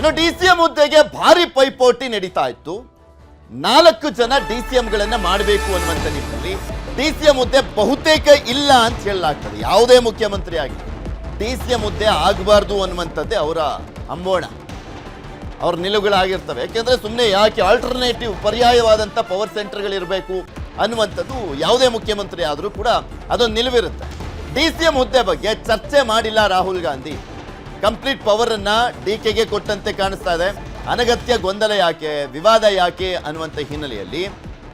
ಇನ್ನು ಡಿಸಿಎಂ ಹುದ್ದೆಗೆ ಭಾರಿ ಪೈಪೋಟಿ ನಡೀತಾ ಇತ್ತು. 4 ಜನ ಡಿಸಿಎಂಗಳನ್ನ ಮಾಡಬೇಕು ಅನ್ನುವಂಥ ನಿಟ್ಟಿನಲ್ಲಿ ಡಿಸಿಎಂ ಹುದ್ದೆ ಬಹುತೇಕ ಇಲ್ಲ ಅಂತ ಹೇಳಲಾಗ್ತದೆ. ಯಾವುದೇ ಮುಖ್ಯಮಂತ್ರಿ ಆಗಿ ಡಿಸಿಎಂ ಹುದ್ದೆ ಆಗಬಾರ್ದು ಅನ್ನುವಂಥದ್ದೇ ಅವರ ಅಂಬೋಣ, ಅವ್ರ ನಿಲುವುಗಳಾಗಿರ್ತವೆ. ಯಾಕೆಂದ್ರೆ ಸುಮ್ಮನೆ ಯಾಕೆ ಆಲ್ಟರ್ನೇಟಿವ್ ಪರ್ಯಾಯವಾದಂಥ ಪವರ್ ಸೆಂಟರ್ಗಳಿರಬೇಕು ಅನ್ನುವಂಥದ್ದು ಯಾವುದೇ ಮುಖ್ಯಮಂತ್ರಿ ಆದರೂ ಕೂಡ ಅದೊಂದು ನಿಲುವಿರುತ್ತೆ. ಡಿಸಿಎಂ ಹುದ್ದೆ ಬಗ್ಗೆ ಚರ್ಚೆ ಮಾಡಿಲ್ಲ ರಾಹುಲ್ ಗಾಂಧಿ. ಕಂಪ್ಲೀಟ್ ಪವರ್ ಅನ್ನ ಡಿಕೆಗೆ ಕೊಟ್ಟಂತೆ ಕಾಣಿಸ್ತಾ ಇದೆ. ಅನಗತ್ಯ ಗೊಂದಲ ಯಾಕೆ, ವಿವಾದ ಯಾಕೆ ಅನ್ನುವಂಥ ಹಿನ್ನೆಲೆಯಲ್ಲಿ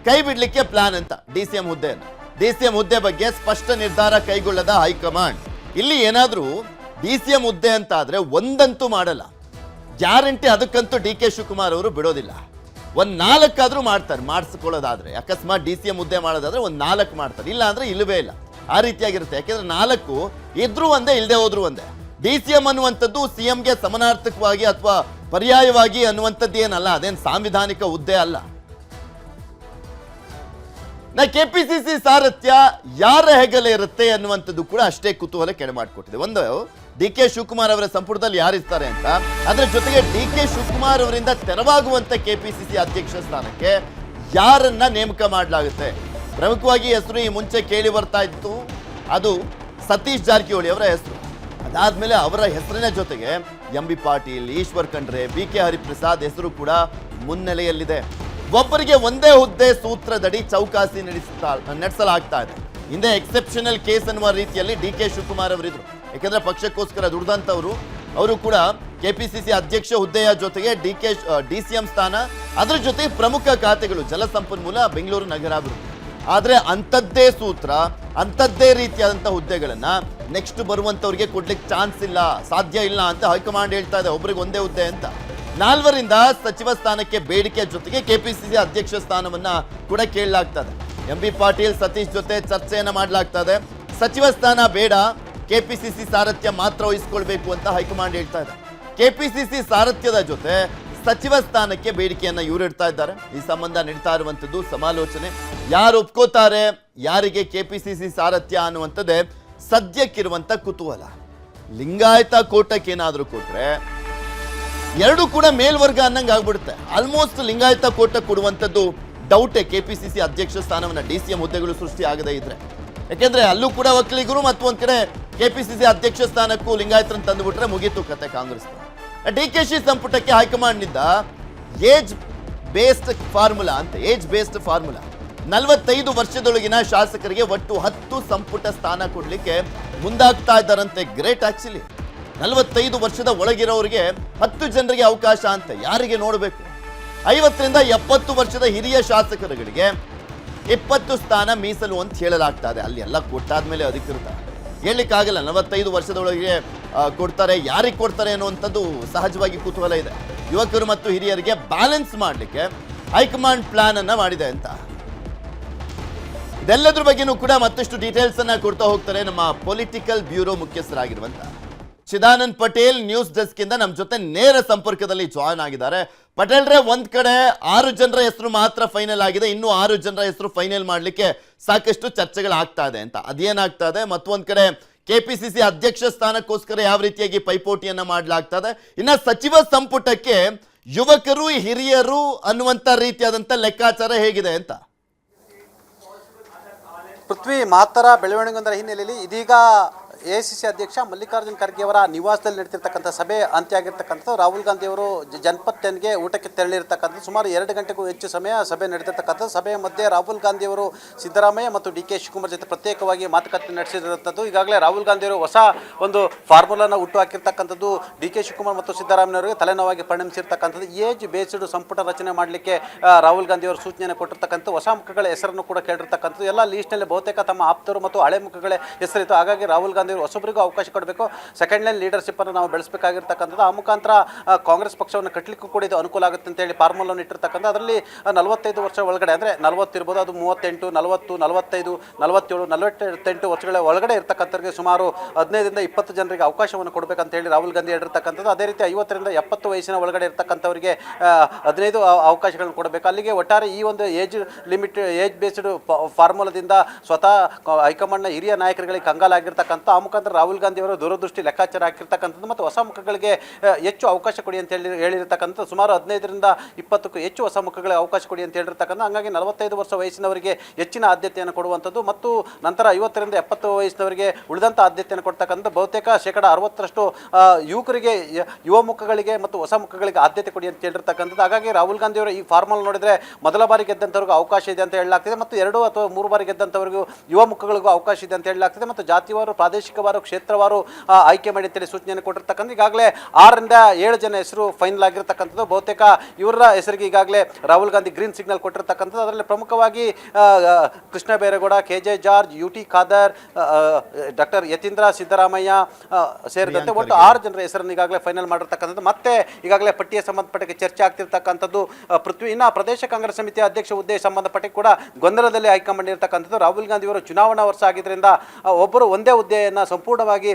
ಕೈ ಬಿಡ್ಲಿಕ್ಕೆ ಪ್ಲಾನ್ ಅಂತ ಡಿಸಿಎಂ ಹುದ್ದೆ ಬಗ್ಗೆ ಸ್ಪಷ್ಟ ನಿರ್ಧಾರ ಕೈಗೊಳ್ಳದ ಹೈಕಮಾಂಡ್. ಇಲ್ಲಿ ಏನಾದ್ರೂ ಡಿಸಿಎಂ ಹುದ್ದೆ ಅಂತ ಆದ್ರೆ ಒಂದಂತೂ ಮಾಡಲ್ಲ, ಗ್ಯಾರಂಟಿ. ಅದಕ್ಕಂತೂ ಡಿ.ಕೆ. ಶಿವಕುಮಾರ್ ಅವರು ಬಿಡೋದಿಲ್ಲ. ಒಂದ್ 4 ಆದ್ರೂ ಮಾಡ್ತಾರೆ, ಮಾಡಿಸ್ಕೊಳ್ಳೋದಾದ್ರೆ. ಅಕಸ್ಮಾತ್ ಡಿಸಿಎಂ ಹುದ್ದೆ ಮಾಡೋದಾದ್ರೆ ಒಂದ್ 4 ಮಾಡ್ತಾರೆ, ಇಲ್ಲ ಅಂದ್ರೆ ಇಲ್ಲವೇ ಇಲ್ಲ. ಆ ರೀತಿಯಾಗಿರುತ್ತೆ. ಯಾಕೆಂದ್ರೆ 4 ಇದ್ರೂ ಒಂದೇ, ಇಲ್ಲದೆ ಹೋದ್ರು ಒಂದೇ. ಡಿಸಿಎಂ ಅನ್ನುವಂಥದ್ದು ಸಿಎಂಗೆ ಸಮಾನಾರ್ಥಕವಾಗಿ ಅಥವಾ ಪರ್ಯಾಯವಾಗಿ ಅನ್ನುವಂಥದ್ದು ಏನಲ್ಲ, ಅದೇನು ಸಾಂವಿಧಾನಿಕ ಹುದ್ದೆ ಅಲ್ಲ. ಕೆಪಿಸಿಸಿ ಸಾರಥ್ಯ ಯಾರ ಹೆಗಲೇ ಇರುತ್ತೆ ಅನ್ನುವಂಥದ್ದು ಕೂಡ ಅಷ್ಟೇ ಕುತೂಹಲ ಕೆಳ ಮಾಡಿಕೊಟ್ಟಿದೆ. ಒಂದು, ಡಿ.ಕೆ. ಶಿವಕುಮಾರ್ ಅವರ ಸಂಪುಟದಲ್ಲಿ ಯಾರಿರ್ತಾರೆ ಅಂತ, ಅದರ ಜೊತೆಗೆ ಡಿ.ಕೆ. ಶಿವಕುಮಾರ್ ಅವರಿಂದ ತೆರವಾಗುವಂತ ಕೆಪಿಸಿಸಿ ಅಧ್ಯಕ್ಷ ಸ್ಥಾನಕ್ಕೆ ಯಾರನ್ನ ನೇಮಕ ಮಾಡಲಾಗುತ್ತೆ. ಪ್ರಮುಖವಾಗಿ ಹೆಸರು ಈ ಮುಂಚೆ ಕೇಳಿ ಬರ್ತಾ ಇತ್ತು, ಅದು ಸತೀಶ್ ಜಾರಕಿಹೊಳಿ ಅವರ ಹೆಸರು. ಅದಾದ್ಮೇಲೆ ಅವರ ಹೆಸರಿನ ಜೊತೆಗೆ ಎಂ.ಬಿ. ಪಾಟೀಲ್, ಈಶ್ವರ್ ಖಂಡ್ರೆ, ಬಿ.ಕೆ. ಹರಿಪ್ರಸಾದ್ ಹೆಸರು ಕೂಡ ಮುನ್ನೆಲೆಯಲ್ಲಿದೆ. ಒಬ್ಬರಿಗೆ ಒಂದೇ ಹುದ್ದೆ ಸೂತ್ರದಡಿ ಚೌಕಾಸಿ ನಡೆಸಲಾಗ್ತಾ ಇದೆ. ಹಿಂದೆ ಎಕ್ಸೆಪ್ಷನಲ್ ಕೇಸ್ ಅನ್ನುವ ರೀತಿಯಲ್ಲಿ ಡಿ.ಕೆ. ಶಿವಕುಮಾರ್ ಅವರಿದ್ರು. ಯಾಕೆಂದ್ರೆ ಪಕ್ಷಕ್ಕೋಸ್ಕರ ದುಡಿದಂತವರು. ಅವರು ಕೂಡ ಕೆಪಿಸಿಸಿ ಅಧ್ಯಕ್ಷ ಹುದ್ದೆಯ ಜೊತೆಗೆ ಡಿಸಿಎಂ ಸ್ಥಾನ, ಅದರ ಜೊತೆಗೆ ಪ್ರಮುಖ ಖಾತೆಗಳು ಜಲಸಂಪನ್ಮೂಲ, ಬೆಂಗಳೂರು ನಗರಾಭಿವೃದ್ಧಿ. ಆದ್ರೆ ಅಂಥದ್ದೇ ಸೂತ್ರ, ಅಂಥದ್ದೇ ರೀತಿಯಾದಂಥ ಹುದ್ದೆಗಳನ್ನ ನೆಕ್ಸ್ಟ್ ಬರುವಂತವ್ರಿಗೆ ಕೊಡ್ಲಿಕ್ಕೆ ಚಾನ್ಸ್ ಇಲ್ಲ, ಸಾಧ್ಯ ಇಲ್ಲ ಅಂತ ಹೈಕಮಾಂಡ್ ಹೇಳ್ತಾ ಇದೆ. ಒಬ್ರಿಗೆ ಒಂದೇ ಹುದ್ದೆ ಅಂತ. 4ರಿಂದ ಸಚಿವ ಸ್ಥಾನಕ್ಕೆ ಬೇಡಿಕೆ ಜೊತೆಗೆ ಕೆಪಿಸಿಸಿ ಅಧ್ಯಕ್ಷ ಸ್ಥಾನವನ್ನ ಕೂಡ ಕೇಳಲಾಗ್ತದೆ. ಎಂ.ಬಿ. ಪಾಟೀಲ್, ಸತೀಶ್ ಜೊತೆ ಚರ್ಚೆಯನ್ನ ಮಾಡಲಾಗ್ತದೆ. ಸಚಿವ ಸ್ಥಾನ ಬೇಡ, ಕೆಪಿಸಿಸಿ ಸಾರಥ್ಯ ಮಾತ್ರ ವಹಿಸಿಕೊಳ್ಬೇಕು ಅಂತ ಹೈಕಮಾಂಡ್ ಹೇಳ್ತಾ ಇದೆ. ಕೆಪಿಸಿಸಿ ಸಾರಥ್ಯದ ಜೊತೆ ಸಚಿವ ಸ್ಥಾನಕ್ಕೆ ಬೇಡಿಕೆಯನ್ನ ಇವ್ರು ಇದ್ದಾರೆ. ಈ ಸಂಬಂಧ ನಡೀತಾ ಇರುವಂತದ್ದು ಸಮಾಲೋಚನೆ. ಯಾರು ಒಪ್ಕೋತಾರೆ, ಯಾರಿಗೆ ಕೆಪಿಸಿಸಿ ಸಾರಥ್ಯ ಅನ್ನುವಂಥದ್ದೇ ಸದ್ಯಕ್ಕಿರುವಂತ ಕುತೂಹಲ. ಲಿಂಗಾಯತ ಕೋಟಕ್ಕೆ ಏನಾದ್ರೂ ಕೊಟ್ರೆ ಎರಡು ಕೂಡ ಮೇಲ್ವರ್ಗ ಅನ್ನಂಗೆ ಆಗ್ಬಿಡುತ್ತೆ. ಆಲ್ಮೋಸ್ಟ್ ಲಿಂಗಾಯತ ಕೋಟ ಕೊಡುವಂಥದ್ದು ಡೌಟೇ, ಕೆಪಿಸಿಸಿ ಅಧ್ಯಕ್ಷ ಸ್ಥಾನವನ್ನ ಡಿಸಿಎಂ ಹುದ್ದೆಗಳು ಸೃಷ್ಟಿ ಆಗದೇ ಇದ್ರೆ. ಯಾಕೆಂದ್ರೆ ಅಲ್ಲೂ ಕೂಡ ಒಕ್ಕಲಿಗರು ಮತ್ತು ಒಂದ್ ಕಡೆ ಕೆಪಿಸಿಸಿ ಅಧ್ಯಕ್ಷ ಸ್ಥಾನಕ್ಕೂ ಲಿಂಗಾಯತರನ್ನು ತಂದುಬಿಟ್ರೆ ಮುಗೀತು ಕತೆ ಕಾಂಗ್ರೆಸ್. ಡಿ.ಕೆ.ಶಿ ಸಂಪುಟಕ್ಕೆ ಹೈಕಮಾಂಡ್ ನಿಂದ ಏಜ್ ಬೇಸ್ಡ್ ಫಾರ್ಮುಲಾ ಅಂತ, ಏಜ್ ಬೇಸ್ಡ್ ಫಾರ್ಮುಲಾ 45 ವರ್ಷದೊಳಗಿನ ಶಾಸಕರಿಗೆ ಒಟ್ಟು 10 ಸಂಪುಟ ಸ್ಥಾನ ಕೊಡ್ಲಿಕ್ಕೆ ಮುಂದಾಗ್ತಾ ಇದ್ದಾರಂತೆ. Great actually. 45 ವರ್ಷದ ಒಳಗಿರೋರಿಗೆ 10 ಜನರಿಗೆ ಅವಕಾಶ ಅಂತ. ಯಾರಿಗೆ ನೋಡಬೇಕು? 50ರಿಂದ 70 ವರ್ಷದ ಹಿರಿಯ ಶಾಸಕರುಗಳಿಗೆ 20 ಸ್ಥಾನ ಮೀಸಲು ಅಂತ ಹೇಳಲಾಗ್ತಾ ಇದೆ. ಅಲ್ಲಿ ಎಲ್ಲ ಕೊಟ್ಟಾದ್ಮೇಲೆ ಅಧಿಕೃತ ಹೇಳಲಿಕ್ಕಾಗಲ್ಲ. 45 ವರ್ಷದೊಳಗೆ ಕೊಡ್ತಾರೆ, ಯಾರಿಗೆ ಕೊಡ್ತಾರೆ ಅನ್ನುವಂಥದ್ದು ಸಹಜವಾಗಿ ಕುತೂಹಲ ಇದೆ. ಯುವಕರು ಮತ್ತು ಹಿರಿಯರಿಗೆ ಬ್ಯಾಲೆನ್ಸ್ ಮಾಡಲಿಕ್ಕೆ ಹೈಕಮಾಂಡ್ ಪ್ಲಾನ್ ಅನ್ನ ಮಾಡಿದೆ ಅಂತ. ಇದೆಲ್ಲದ್ರ ಬಗ್ಗೆನೂ ಕೂಡ ಮತ್ತಷ್ಟು ಡೀಟೇಲ್ಸ್ ಅನ್ನ ಕೊಡ್ತಾ ಹೋಗ್ತಾರೆ ನಮ್ಮ ಪೊಲಿಟಿಕಲ್ ಬ್ಯೂರೋ ಮುಖ್ಯಸ್ಥರಾಗಿರುವಂತ ಚಿದಾನಂದ್ ಪಟೇಲ್. ನ್ಯೂಸ್ ಡೆಸ್ಕ್ ಇಂದ ನಮ್ಮ ಜೊತೆ ನೇರ ಸಂಪರ್ಕದಲ್ಲಿ ಜಾಯ್ನ್ ಆಗಿದ್ದಾರೆ. ಪಟೇಲ್ರೆ, ಒಂದ್ ಕಡೆ 6 ಜನರ ಹೆಸರು ಮಾತ್ರ ಫೈನಲ್ ಆಗಿದೆ, ಇನ್ನು 6 ಜನರ ಹೆಸರು ಫೈನಲ್ ಮಾಡ್ಲಿಕ್ಕೆ ಸಾಕಷ್ಟು ಚರ್ಚೆಗಳಾಗ್ತಾ ಇದೆ ಅಂತ. ಅದೇನಾಗ್ತಾ ಇದೆ? ಮತ್ತೊಂದ್ ಕಡೆ ಕೆಪಿಸಿಸಿ ಅಧ್ಯಕ್ಷ ಸ್ಥಾನಕ್ಕೋಸ್ಕರ ಯಾವ ರೀತಿಯಾಗಿ ಪೈಪೋಟಿಯನ್ನ ಮಾಡಲಾಗ್ತದೆ. ಇನ್ನ ಸಚಿವ ಸಂಪುಟಕ್ಕೆ ಯುವಕರು, ಹಿರಿಯರು ಅನ್ನುವಂತ ರೀತಿಯಾದಂತ ಲೆಕ್ಕಾಚಾರ ಹೇಗಿದೆ ಅಂತ. ಪೃಥ್ವಿ, ಮಹತ್ತರ ಬೆಳವಣಿಗೆಗಳ ಹಿನ್ನೆಲೆಯಲ್ಲಿ ಇದೀಗ ಎಐಸಿಸಿ ಅಧ್ಯಕ್ಷ ಮಲ್ಲಿಕಾರ್ಜುನ್ ಖರ್ಗೆ ಅವರ ನಿವಾಸದಲ್ಲಿ ನಡೀತಿರ್ತಕ್ಕಂಥ ಸಭೆ ಅಂತ್ಯ ಆಗಿರ್ತಕ್ಕಂಥದ್ದು. ರಾಹುಲ್ ಗಾಂಧಿ ಅವರು ಜನಪತ್ 10ಗೆ ಊಟಕ್ಕೆ ತೆರಳಿರ್ತಕ್ಕಂಥದ್ದು. ಸುಮಾರು 2 ಗಂಟೆಗೂ ಹೆಚ್ಚು ಸಮಯ ಸಭೆ ನಡೆದಿರ್ತಕ್ಕಂಥದ್ದು. ಸಭೆಯ ಮಧ್ಯೆ ರಾಹುಲ್ ಗಾಂಧಿ ಅವರು ಸಿದ್ದರಾಮಯ್ಯ ಮತ್ತು ಡಿ.ಕೆ. ಶಿವಕುಮಾರ್ ಜೊತೆ ಪ್ರತ್ಯೇಕವಾಗಿ ಮಾತುಕತೆ ನಡೆಸಿರುವಂಥದ್ದು. ಈಗಾಗಲೇ ರಾಹುಲ್ ಗಾಂಧಿ ಅವರು ಹೊಸ ಒಂದು ಫಾರ್ಮುಲಾನ ಹುಟ್ಟು ಹಾಕಿರ್ತಕ್ಕಂಥದ್ದು. ಡಿ.ಕೆ. ಶಿವಕುಮಾರ್ ಮತ್ತು ಸಿದ್ದರಾಮಯ್ಯವರಿಗೆ ತಲೆನೋವಾಗಿ ಪರಿಣಮಿಸಿರ್ತಕ್ಕಂಥದ್ದು. ಏಜ್ ಬೇಸ್ಡ್ ಸಂಪುಟ ರಚನೆ ಮಾಡಲಿಕ್ಕೆ ರಾಹುಲ್ ಗಾಂಧಿ ಅವರು ಸೂಚನೆಯನ್ನು ಕೊಟ್ಟಿರ್ತಕ್ಕಂಥ ಹೊಸ ಮುಖಗಳ ಹೆಸರನ್ನು ಕೂಡ ಕೇಳಿರ್ತಕ್ಕಂಥದ್ದು. ಎಲ್ಲ ಲೀಸ್ಟ್ನಲ್ಲಿ ಬಹುತೇಕ ತಮ್ಮ ಆಪ್ತರು ಮತ್ತು ಹಳೆ ಮುಖಗಳ ಹೆಸರಿತ್ತು. ಹಾಗಾಗಿ ರಾಹುಲ್ ಗಾಂಧಿ ಅವರು ಹೊಸಬರಿಗೂ ಅವಕಾಶ ಕೊಡಬೇಕು, ಸೆಕೆಂಡ್ ಲೈನ್ ಲೀಡರ್ಶಿಪ್ ಅನ್ನು ನಾವು ಬೆಳೆಸಬೇಕಾಗಿರ್ತಕ್ಕಂಥದ್ದು. ಆ ಮುಖಾಂತರ ಕಾಂಗ್ರೆಸ್ ಪಕ್ಷವನ್ನು ಕಟ್ಟಲಿಕ್ಕೂ ಕೂಡ ಇದು ಅನುಕೂಲ ಆಗುತ್ತೆ ಅಂತೇಳಿ ಫಾರ್ಮುಲಾವನ್ನು ಇಟ್ಟಿರ್ತಕ್ಕಂಥ. ಅದರಲ್ಲಿ 45 ವರ್ಷ ಒಳಗಡೆ, ಅಂದರೆ 40 ಇರ್ಬೋದು, ಅದು 38, 40, 45, 47, 48 ವರ್ಷಗಳ ಒಳಗಡೆ ಇರ್ತಕ್ಕಂಥವ್ರಿಗೆ ಸುಮಾರು 15ರಿಂದ 20 ಜನರಿಗೆ ಅವಕಾಶವನ್ನು ಕೊಡಬೇಕಂತ ಹೇಳಿ ರಾಹುಲ್ ಗಾಂಧಿ ಹೇಳಿರ್ತಕ್ಕಂಥದ್ದು. ಅದೇ ರೀತಿ 50ರಿಂದ 70 ವಯಸ್ಸಿನ ಒಳಗಡೆ ಇರ್ತಕ್ಕಂಥವರಿಗೆ 15 ಅವಕಾಶಗಳನ್ನು ಕೊಡಬೇಕು. ಅಲ್ಲಿಗೆ ಒಟ್ಟಾರೆ ಈ ಒಂದು ಏಜ್ ಲಿಮಿಟ್, ಏಜ್ ಬೇಸ್ಡ್ ಫಾರ್ಮುಲಾದಿಂದ ಸ್ವತಃ ಹೈಕಮಾಂಡ್ನ ಹಿರಿಯ ನಾಯಕರುಗಳಿಗೆ ಕಂಗಾಲಾಗಿರ್ತಕ್ಕಂಥ, ಆ ಆ ಮುಖಾಂತರ ರಾಹುಲ್ ಗಾಂಧಿ ಅವರು ದೂರದೃಷ್ಟಿ ಲೆಕ್ಕಾಚಾರ ಹಾಕಿರ್ತಕ್ಕಂಥದ್ದು ಮತ್ತು ಹೊಸ ಮುಖಗಳಿಗೆ ಹೆಚ್ಚು ಅವಕಾಶ ಕೊಡಿ ಅಂತ ಹೇಳಿರ್ತಕ್ಕಂಥದ್ದು. ಸುಮಾರು 15ರಿಂದ 20ಕ್ಕೂ ಹೆಚ್ಚು ಹೊಸ ಮುಖಗಳಿಗೆ ಅವಕಾಶ ಕೊಡಿ ಅಂತ ಹೇಳಿರ್ತಕ್ಕಂಥ. ಹಾಗಾಗಿ 45 ವರ್ಷ ವಯಸ್ಸಿನವರಿಗೆ ಹೆಚ್ಚಿನ ಆದ್ಯತೆಯನ್ನು ಕೊಡುವಂಥದ್ದು ಮತ್ತು ನಂತರ 50ರಿಂದ 70 ವಯಸ್ಸಿನವರಿಗೆ ಉಳಿದಂಥ ಆದ್ಯತೆಯನ್ನು ಕೊಡ್ತಕ್ಕಂಥ. ಬಹುತೇಕ 60% ಯುವಕರಿಗೆ, ಯುವ ಮುಖಗಳಿಗೆ ಮತ್ತು ಹೊಸ ಮುಖಗಳಿಗೆ ಆದ್ಯತೆ ಕೊಡಿ ಅಂತ ಹೇಳಿರ್ತಕ್ಕಂಥದ್ದು. ಹಾಗಾಗಿ ರಾಹುಲ್ ಗಾಂಧಿ ಅವರು ಈ ಫಾರ್ಮಲ್ ನೋಡಿದ್ರೆ ಮೊದಲ ಬಾರಿ ಗೆದ್ದಂಥವ್ರಿಗೂ ಅವಕಾಶ ಇದೆ ಅಂತ ಹೇಳಲಾಗ್ತಿದೆ ಮತ್ತು 2 ಅಥವಾ 3 ಬಾರಿ ಗೆದ್ದಂಥವ್ರಿಗೂ ಯುವ ಮುಖಗಳಿಗೂ ಅವಕಾಶ ಇದೆ ಅಂತ ಹೇಳಲಾಗ್ತಿದೆ ಮತ್ತು ಜಾತಿವಾರು, ಪ್ರಾದೇಶಿಕವಾರು, ಕ್ಷೇತ್ರವಾರು ಆಯ್ಕೆ ಮಾಡಿ ಅಂತೇಳಿ ಸೂಚನೆಯನ್ನು ಕೊಟ್ಟಿರ್ತಕ್ಕಂಥ. ಈಗಾಗಲೇ 6ರಿಂದ 7 ಜನ ಹೆಸರು ಫೈನಲ್ ಆಗಿರ್ತಕ್ಕಂಥದ್ದು. ಬಹುತೇಕ ಇವರ ಹೆಸರಿಗೆ ಈಗಾಗಲೇ ರಾಹುಲ್ ಗಾಂಧಿ ಗ್ರೀನ್ ಸಿಗ್ನಲ್ ಕೊಟ್ಟಿರ್ತಕ್ಕಂಥದ್ದು. ಅದರಲ್ಲಿ ಪ್ರಮುಖವಾಗಿ Krishna Byre, KJ George, UT Khader, doctor Yathindra Siddaramaiah ಸೇರಿದಂತೆ ಒಟ್ಟು 6 ಜನರ ಹೆಸರನ್ನು ಈಗಾಗಲೇ ಫೈನಲ್ ಮಾಡಿರ್ತಕ್ಕಂಥದ್ದು. ಮತ್ತೆ ಈಗಾಗಲೇ ಪಟ್ಟಿಗೆ ಸಂಬಂಧಪಟ್ಟ ಚರ್ಚೆ ಆಗ್ತಿರ್ತಕ್ಕಂಥದ್ದು ಪೃಥ್ವಿ. ಇನ್ನು ಪ್ರದೇಶ ಕಾಂಗ್ರೆಸ್ ಸಮಿತಿಯ ಅಧ್ಯಕ್ಷ ಹುದ್ದೆಗೆ ಸಂಬಂಧಪಟ್ಟ ಕೂಡ ಗೊಂದಲದಲ್ಲಿ ಹೈಕಮಾಂಡ್ ಇರತಕ್ಕಂಥದ್ದು. ರಾಹುಲ್ ಗಾಂಧಿ ಅವರು ಚುನಾವಣಾ ವರ್ಷ ಆಗಿದ್ದರಿಂದ ಒಬ್ಬರು ಒಂದೇ ಹುದ್ದೆಯನ್ನು ಸಂಪೂರ್ಣವಾಗಿ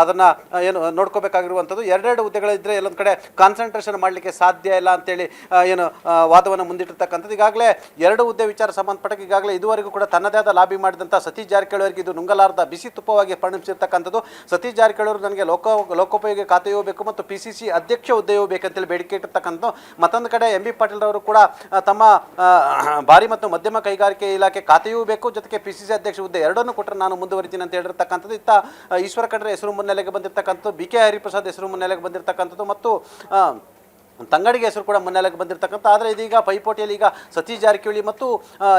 ಅದನ್ನು ಏನು ನೋಡ್ಕೋಬೇಕಾಗಿರುವಂಥದ್ದು. 2 ಹುದ್ದೆಗಳಿದ್ದರೆ ಎಲ್ಲೊಂದು ಕಡೆ ಕಾನ್ಸಂಟ್ರೇಷನ್ ಮಾಡಲಿಕ್ಕೆ ಸಾಧ್ಯ ಇಲ್ಲ ಅಂತೇಳಿ ವಾದವನ್ನು ಮುಂದಿಟ್ಟಿರ್ತಕ್ಕಂಥದ್ದು. ಈಗಾಗಲೇ 2 ಹುದ್ದೆ ವಿಚಾರ ಸಂಬಂಧಪಟ್ಟ ಈಗಾಗಲೇ ಇದುವರೆಗೂ ಕೂಡ ತನ್ನದೇ ಆದ ಲಾಬಿ ಮಾಡಿದಂಥ ಸತೀಶ್ ಜಾರಕಿಹೊಳಿ ಅವರಿಗೆ ಇದು ನುಂಗಲಾರದ ಬಿಸಿ ತುಪ್ಪವಾಗಿ ಪರಿಣಮಿಸಿರ್ತಕ್ಕಂಥದ್ದು. ಸತೀಶ್ ಜಾರಕಿಹೊಳಿ ಅವರು ನನಗೆ ಲೋಕೋಪಯೋಗಿ ಖಾತೆಯೂ ಬೇಕು ಮತ್ತು PCC ಅಧ್ಯಕ್ಷ ಹುದ್ದೆಯೂ ಬೇಕಂತೇಳಿ ಬೇಡಿಕೆ ಇಟ್ಟಿರ್ತಕ್ಕಂಥದ್ದು. ಮತ್ತೊಂದು ಕಡೆ MB ಪಾಟೀಲ್ ಅವರು ಕೂಡ ತಮ್ಮ ಭಾರಿ ಮತ್ತು ಮಧ್ಯಮ ಕೈಗಾರಿಕೆ ಇಲಾಖೆ ಖಾತೆಯೂ ಬೇಕು, ಜೊತೆಗೆ PCC ಅಧ್ಯಕ್ಷ ಹುದ್ದೆ ಎರಡನ್ನೂ ಕೊಟ್ಟರೆ ನಾನು ಮುಂದುವರಿತೀನಿ ಅಂತ ಹೇಳಿರ್ತಕ್ಕಂಥದ್ದು. ಇತ್ತ ಈಶ್ವರ ಖಂಡ್ರೆ ಹೆಸರು ಮುನ್ನೆಲೆಗೆ ಬಂದಿರತಕ್ಕಂಥದ್ದು, BK ಹರಿಪ್ರಸಾದ್ ಹೆಸರು ಮುನ್ನೆಲೆಗೆ ಬಂದಿರತಕ್ಕಂಥದ್ದು ಮತ್ತು ತಂಗಡಿಗೆ ಹೆಸರು ಕೂಡ ಮುನ್ನೆಲೆಗೆ ಬಂದಿರತಕ್ಕಂಥ. ಆದರೆ ಇದೀಗ ಪೈಪೋಟಿಯಲ್ಲಿ ಈಗ ಸತೀಶ್ ಜಾರಕಿಹೊಳಿ ಮತ್ತು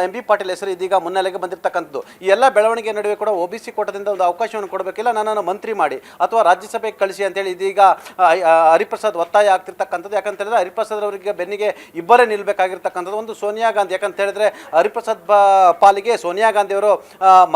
MB ಪಾಟೀಲ್ ಹೆಸರು ಇದೀಗ ಮುನ್ನೆಲೆಗೆ ಬಂದಿರತಕ್ಕಂಥದ್ದು. ಈ ಎಲ್ಲ ಬೆಳವಣಿಗೆ ನಡುವೆ ಕೂಡ OBC ಕೋಟಾದಿಂದ ಒಂದು ಅವಕಾಶವನ್ನು ಕೊಡಬೇಕಿಲ್ಲ, ನನ್ನನ್ನು ಮಂತ್ರಿ ಮಾಡಿ ಅಥವಾ ರಾಜ್ಯಸಭೆಗೆ ಕಳಿಸಿ ಅಂತೇಳಿ ಇದೀಗ ಹರಿಪ್ರಸಾದ್ ಒತ್ತಾಯ ಆಗ್ತಿರ್ತಕ್ಕಂಥದ್ದು. ಯಾಕಂತ ಹೇಳಿದ್ರೆ ಹರಿಪ್ರಸಾದ್ ಅವರಿಗೆ ಬೆನ್ನಿಗೆ ಇಬ್ಬರೇ ನಿಲ್ಲಬೇಕಾಗಿರ್ತಕ್ಕಂಥದ್ದು. ಒಂದು ಸೋನಿಯಾ ಗಾಂಧಿ, ಯಾಕಂತ ಹೇಳಿದ್ರೆ ಹರಿಪ್ರಸಾದ್ ಪಾಲಿಗೆ ಸೋನಿಯಾ ಗಾಂಧಿ ಅವರು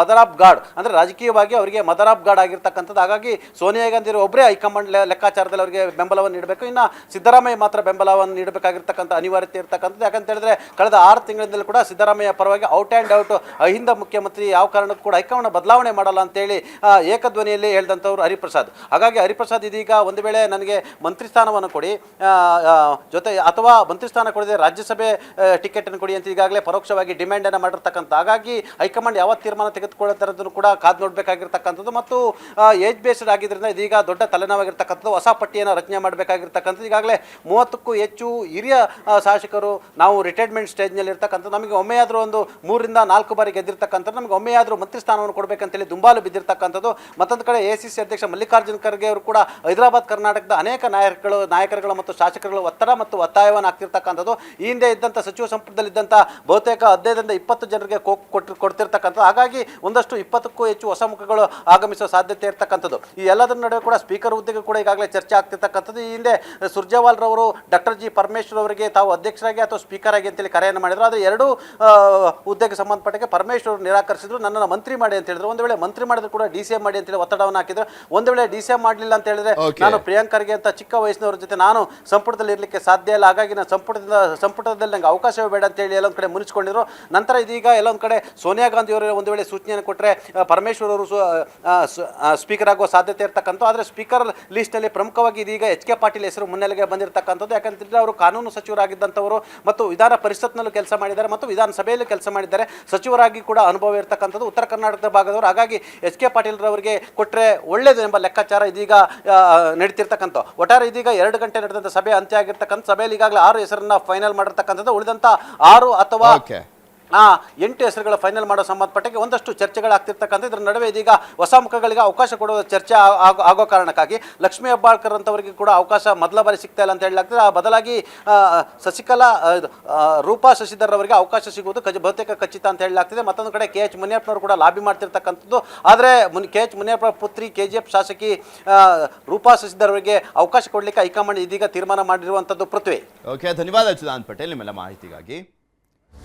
ಮದರ್ ಆಫ್ ಗಾಡ್, ಅಂದರೆ ರಾಜಕೀಯವಾಗಿ ಅವರಿಗೆ ಮದರ್ ಆಫ್ ಗಾಡ್ ಆಗಿರ್ತಕ್ಕಂಥದ್ದು. ಹಾಗಾಗಿ ಸೋನಿಯಾ ಗಾಂಧಿ ಅವರು ಒಬ್ಬರೇ ಹೈಕಮಾಂಡ್ ಲೆಕ್ಕಾಚಾರದಲ್ಲಿ ಅವರಿಗೆ ಬೆಂಬಲವನ್ನು ನೀಡಬೇಕು. ಇನ್ನು ಸಿದ್ದರಾಮಯ್ಯ ಮಾತ್ರ ಬೆಂಬಲವನ್ನು ನೀಡಬೇಕಾಗಿರ್ತಕ್ಕಂಥ ಅನಿವಾರ್ಯತೆ ಇರ್ತಕ್ಕಂಥದ್ದು. ಯಾಕಂತ ಹೇಳಿದ್ರೆ ಕಳೆದ 6 ತಿಂಗಳಿಂದಲೂ ಕೂಡ ಸಿದ್ದರಾಮಯ್ಯ ಪರವಾಗಿ ಔಟ್ ಆ್ಯಂಡ್ ಔಟ್ ಅಹಿಂದ ಮುಖ್ಯಮಂತ್ರಿ ಯಾವ ಕಾರಣಕ್ಕೂ ಕೂಡ ಹೈಕಮಾಂಡ್ ಬದಲಾವಣೆ ಮಾಡಲ್ಲ ಅಂತೇಳಿ ಏಕಧ್ವನಿಯಲ್ಲಿ ಹೇಳಿದಂಥವ್ರು ಹರಿಪ್ರಸಾದ್. ಹಾಗಾಗಿ ಹರಿಪ್ರಸಾದ್ ಇದೀಗ ಒಂದು ವೇಳೆ ನನಗೆ ಮಂತ್ರಿ ಸ್ಥಾನವನ್ನು ಕೊಡಿ ಜೊತೆ ಅಥವಾ ಮಂತ್ರಿ ಸ್ಥಾನ ಕೊಡದೆ ರಾಜ್ಯಸಭೆ ಟಿಕೆಟನ್ನು ಕೊಡಿ ಅಂತ ಈಗಾಗಲೇ ಪರೋಕ್ಷವಾಗಿ ಡಿಮ್ಯಾಂಡನ್ನು ಮಾಡಿರ್ತಕ್ಕಂಥ. ಹಾಗಾಗಿ ಹೈಕಮಾಂಡ್ ಯಾವ ತೀರ್ಮಾನ ತೆಗೆದುಕೊಳ್ಳುತ್ತಾರದನ್ನು ಕೂಡ ಕಾದು ನೋಡಬೇಕಾಗಿರ್ತಕ್ಕಂಥದ್ದು ಮತ್ತು ಏಜ್ ಬೇಸ್ಡ್ ಆಗಿದ್ದರಿಂದ ಇದೀಗ ದೊಡ್ಡ ತಲೆನೋವಾಗಿರ್ತಕ್ಕಂಥದ್ದು. ಹೊಸ ಪಟ್ಟಿಯನ್ನು ರಚನೆ ಮಾಡಬೇಕಾಗಿರ್ತಕ್ಕಂಥದ್ದು. ಈಗಾಗಲೇ 30ಕ್ಕೂ ಹೆಚ್ಚು ಹಿರಿಯ ಶಾಸಕರು ನಾವು ರಿಟೈರ್ಮೆಂಟ್ ಸ್ಟೇಜ್ನಲ್ಲಿ ಇರ್ತಕ್ಕಂಥದ್ದು. ನಮಗೆ ಒಮ್ಮೆಯಾದರೂ ಒಂದು 3ರಿಂದ 4 ಬಾರಿ ಗೆದ್ದಿರ್ತಕ್ಕಂಥದ್ದು, ನಮಗೆ ಒಮ್ಮೆಯಾದರೂ ಮಂತ್ರಿ ಸ್ಥಾನವನ್ನು ಕೊಡಬೇಕಂತೇಳಿ ದುಂಬಾಲು ಬಿದ್ದಿರ್ತಕ್ಕಂಥದ್ದು. ಮತ್ತೊಂದು ಕಡೆ ACC ಅಧ್ಯಕ್ಷ ಮಲ್ಲಿಕಾರ್ಜುನ್ ಖರ್ಗೆ ಅವರು ಕೂಡ ಹೈದರಾಬಾದ್ ಕರ್ನಾಟಕದ ಅನೇಕ ನಾಯಕರುಗಳು ಮತ್ತು ಶಾಸಕರುಗಳು ಒತ್ತಡ ಮತ್ತು ಒತ್ತಾಯವನ್ನು ಆಗ್ತಿರ್ತಕ್ಕಂಥದ್ದು. ಈ ಹಿಂದೆ ಇದ್ದಂಥ ಸಚಿವ ಸಂಪುಟದಲ್ಲಿದ್ದಂಥ ಬಹುತೇಕ 15ರಿಂದ 20 ಜನರಿಗೆ ಕೊಡ್ತಿರ್ತಕ್ಕಂಥದ್ದು. ಹಾಗಾಗಿ ಒಂದಷ್ಟು 20ಕ್ಕೂ ಹೆಚ್ಚು ಹೊಸ ಮುಖಗಳು ಆಗಮಿಸುವ ಸಾಧ್ಯತೆ ಇರ್ತಕ್ಕಂಥದ್ದು. ಈ ಎಲ್ಲದರ ನಡುವೆ ಕೂಡ ಸ್ಪೀಕರ್ ಹುದ್ದೆಗೆ ಕೂಡ ಈಗಾಗಲೇ ಚರ್ಚೆ ಆಗ್ತಿರ್ತಕ್ಕಂಥದ್ದು. ಈ ಹಿಂದೆ ಸುರ್ಜೇವಾಲ್ ರವರು ಡಾಕ್ಟರ್ G ಪರಮೇಶ್ವರ್ ಅವರಿಗೆ ತಾವು ಅಧ್ಯಕ್ಷರಾಗಿ ಅಥವಾ ಸ್ಪೀಕರ್ ಆಗಿ ಅಂತೇಳಿ ಕರೆಯನ್ನು ಮಾಡಿದ್ರು. ಆದರೆ 2 ಹುದ್ದೆಗೆ ಸಂಬಂಧಪಟ್ಟಕ್ಕೆ ಪರಮೇಶ್ವರ್ ನಿರಾಕರಿಸಿದ್ರು. ನನ್ನನ್ನು ಮಂತ್ರಿ ಮಾಡಿ ಅಂತ ಹೇಳಿದ್ರು. ಒಂದು ವೇಳೆ ಮಂತ್ರಿ ಮಾಡಿದ್ರು ಕೂಡ DCM ಮಾಡಿ ಅಂತೇಳಿ ಒತ್ತಡವನ್ನು ಹಾಕಿದ್ರು. ಒಂದು ವೇಳೆ DCM ಮಾಡಲಿಲ್ಲ ಅಂತ ಹೇಳಿದ್ರೆ ನಾನು ಪ್ರಿಯಾಂಕ್ ಖರ್ಗೆ ಅಂತ ಚಿಕ್ಕ ವಯಸ್ಸಿನವ್ರ ಜೊತೆ ನಾನು ಸಂಪುಟದಲ್ಲಿ ಇರಲಿಕ್ಕೆ ಸಾಧ್ಯ ಇಲ್ಲ, ಹಾಗಾಗಿ ನಾನು ಸಂಪುಟದಲ್ಲಿ ನಂಗೆ ಅವಕಾಶವೇ ಬೇಡ ಅಂತೇಳಿ ಎಲ್ಲೊಂದು ಕಡೆ ಮುನಿಸ್ಕೊಂಡಿದ್ರು. ನಂತರ ಇದೀಗ ಎಲ್ಲೊಂದು ಕಡೆ ಸೋನಿಯಾ ಗಾಂಧಿ ಅವರು ಒಂದು ವೇಳೆ ಸೂಚನೆಯನ್ನು ಕೊಟ್ಟರೆ ಪರಮೇಶ್ವರ್ ಅವರು ಸ್ಪೀಕರ್ ಆಗುವ ಸಾಧ್ಯತೆ ಇರ್ತಕ್ಕಂಥ. ಆದರೆ ಸ್ಪೀಕರ್ ಲಿಸ್ಟ್ನಲ್ಲಿ ಪ್ರಮುಖವಾಗಿ ಇದೀಗ HK ಪಾಟೀಲ್ ಹೆಸರು ಮುನ್ನೆಲೆಗೆ ಬಂದಿರತಕ್ಕಂಥದ್ದು. ಯಾಕಂತಂದರೆ ಅವರು ಕಾನೂನು ಸಚಿವರಾಗಿದ್ದಂಥವರು ಮತ್ತು ವಿಧಾನ ಪರಿಷತ್ನಲ್ಲೂ ಕೆಲಸ ಮಾಡಿದ್ದಾರೆ ಮತ್ತು ವಿಧಾನಸಭೆಯಲ್ಲೂ ಕೆಲಸ ಮಾಡಿದ್ದಾರೆ, ಸಚಿವರಾಗಿ ಕೂಡ ಅನುಭವ ಇರತಕ್ಕಂಥದ್ದು ಉತ್ತರ ಕರ್ನಾಟಕದ ಭಾಗದವರು. ಹಾಗಾಗಿ HK ಪಾಟೀಲ್ ರವರಿಗೆ ಕೊಟ್ಟರೆ ಒಳ್ಳೆಯದು ಎಂಬ ಲೆಕ್ಕಾಚಾರ ಇದೀಗ ನಡೀತಿರ್ತಕ್ಕಂಥ. ಒಟ್ಟಾರೆ ಇದೀಗ 2 ಗಂಟೆ ನಡೆದಂಥ ಸಭೆ ಅಂತ್ಯ ಆಗಿರ್ತಕ್ಕಂಥ ಸಭೆಯಲ್ಲಿ ಈಗಾಗಲೇ 6 ಹೆಸರನ್ನ ಫೈನಲ್ ಮಾಡಿರ್ತಕ್ಕಂಥದ್ದು. ಉಳಿದಂಥ 6 ಅಥವಾ 8 ಹೆಸರುಗಳ ಫೈನಲ್ ಮಾಡೋ ಸಂಬಂಧಪಟ್ಟಕ್ಕೆ ಒಂದಷ್ಟು ಚರ್ಚೆಗಳಾಗ್ತಿರ್ತಕ್ಕಂಥ. ಇದರ ನಡುವೆ ಇದೀಗ ಹೊಸ ಮುಖಗಳಿಗೆ ಅವಕಾಶ ಕೊಡುವ ಚರ್ಚೆ ಆಗೋ ಕಾರಣಕ್ಕಾಗಿ ಲಕ್ಷ್ಮೀ ಹೆಬ್ಬಾಳ್ಕರ್ ಅಂತವರಿಗೆ ಕೂಡ ಅವಕಾಶ ಮೊದಲ ಬಾರಿ ಸಿಗ್ತಾ ಇಲ್ಲ ಅಂತ ಹೇಳಲಾಗ್ತದೆ. ಆ ಬದಲಾಗಿ ಶಶಿಕಲಾ ರೂಪಾ ಶಶಿಧರ್ ಅವರಿಗೆ ಅವಕಾಶ ಸಿಗುವುದು ಬಹುತೇಕ ಖಚಿತ ಅಂತ ಹೇಳಲಾಗ್ತಿದೆ. ಮತ್ತೊಂದು ಕಡೆ KH ಮುನಿಯಪ್ಪನವರು ಕೂಡ ಲಾಬಿ ಮಾಡ್ತಿರ್ತಕ್ಕಂಥದ್ದು. ಆದರೆ KH ಮುನಿಯಪ್ಪ ಪುತ್ರಿ KGF ಶಾಸಕಿ ರೂಪಾ ಶಶಿಧರ್ ಅವರಿಗೆ ಅವಕಾಶ ಕೊಡಲಿಕ್ಕೆ ಹೈಕಮಾಂಡ್ ಇದೀಗ ತೀರ್ಮಾನ ಮಾಡಿರುವಂಥದ್ದು. ಪೃಥ್ವಿ. ಓಕೆ, ಧನ್ಯವಾದ ಚಿದಾನಂದ್ ಪಟೇಲ್ ನಿಮ್ಮೆಲ್ಲ ಮಾಹಿತಿಗಾಗಿ.